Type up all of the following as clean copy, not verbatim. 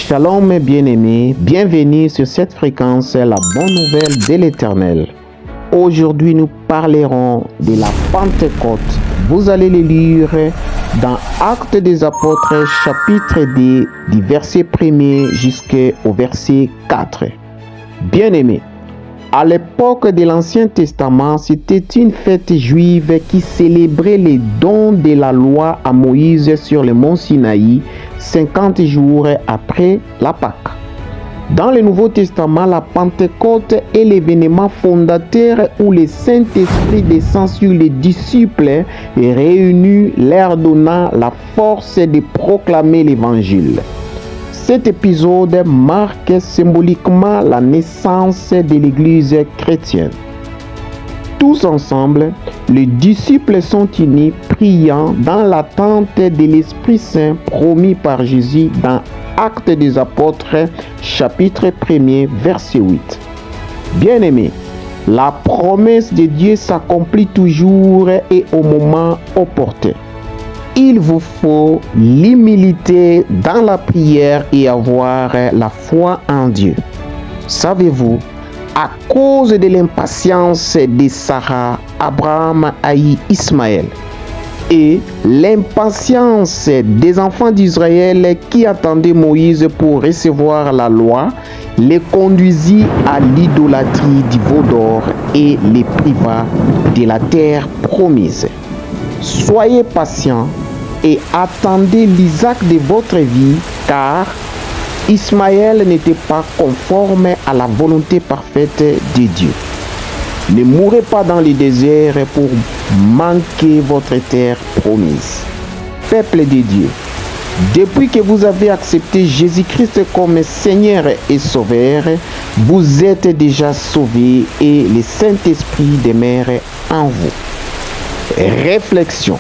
Shalom bien-aimés, bienvenue sur cette fréquence, la bonne nouvelle de l'Éternel. Aujourd'hui, nous parlerons de la Pentecôte. Vous allez le lire dans Actes des Apôtres, chapitre 2, du verset 1er jusqu'au verset 4. Bien-aimés, à l'époque de l'Ancien Testament, c'était une fête juive qui célébrait les dons de la loi à Moïse sur le mont Sinaï, 50 jours après la Pâque. Dans le Nouveau Testament, la Pentecôte est l'événement fondateur où le Saint-Esprit descend sur les disciples et réunit, leur donnant la force de proclamer l'Évangile. Cet épisode marque symboliquement la naissance de l'Église chrétienne. Tous ensemble, les disciples sont unis, priant dans l'attente de l'Esprit Saint promis par Jésus dans Actes des Apôtres, chapitre 1er, verset 8. Bien-aimés, la promesse de Dieu s'accomplit toujours et au moment opportun. Il vous faut l'humilité dans la prière et avoir la foi en Dieu. Savez-vous, à cause de l'impatience de Sarah, Abraham haït Ismaël. Et l'impatience des enfants d'Israël qui attendaient Moïse pour recevoir la loi les conduisit à l'idolâtrie du veau d'or et les priva de la terre promise. Soyez patients et attendez l'Isaac de votre vie, car Ismaël n'était pas conforme à la volonté parfaite de Dieu. Ne mourrez pas dans le désert pour manquer votre terre promise. Peuple de Dieu, depuis que vous avez accepté Jésus-Christ comme Seigneur et Sauveur, vous êtes déjà sauvés et le Saint-Esprit demeure en vous. Réflexion.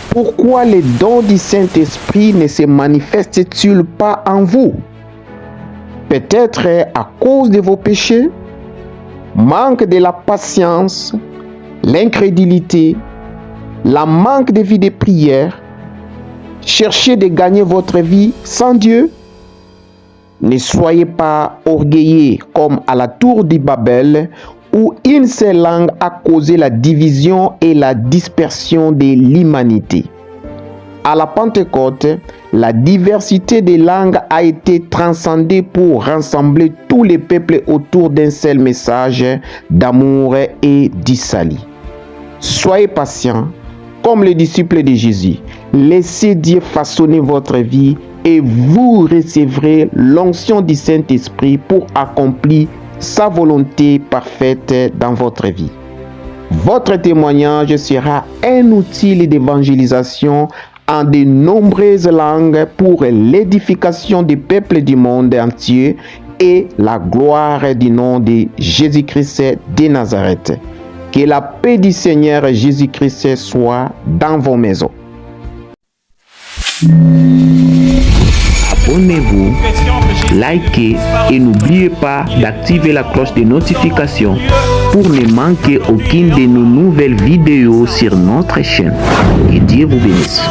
Pourquoi les dons du Saint-Esprit ne se manifestent-ils pas en vous? Peut-être à cause de vos péchés, manque de la patience, l'incrédulité, la manque de vie de prière, cherchez de gagner votre vie sans Dieu. Ne soyez pas orgueilleux comme à la tour de Babel, où une seule langue a causé la division et la dispersion de l'humanité. À la Pentecôte, la diversité des langues a été transcendée pour rassembler tous les peuples autour d'un seul message d'amour et du salut. Soyez patients comme les disciples de Jésus. Laissez Dieu façonner votre vie et vous recevrez l'onction du Saint-Esprit pour accomplir sa volonté parfaite dans votre vie. Votre témoignage sera un outil d'évangélisation en de nombreuses langues pour l'édification des peuples du monde entier et la gloire du nom de Jésus-Christ de Nazareth. Que la paix du Seigneur Jésus-Christ soit dans vos maisons. Abonnez-vous, likez et n'oubliez pas d'activer la cloche de notification pour ne manquer aucune de nos nouvelles vidéos sur notre chaîne. Que Dieu vous bénisse.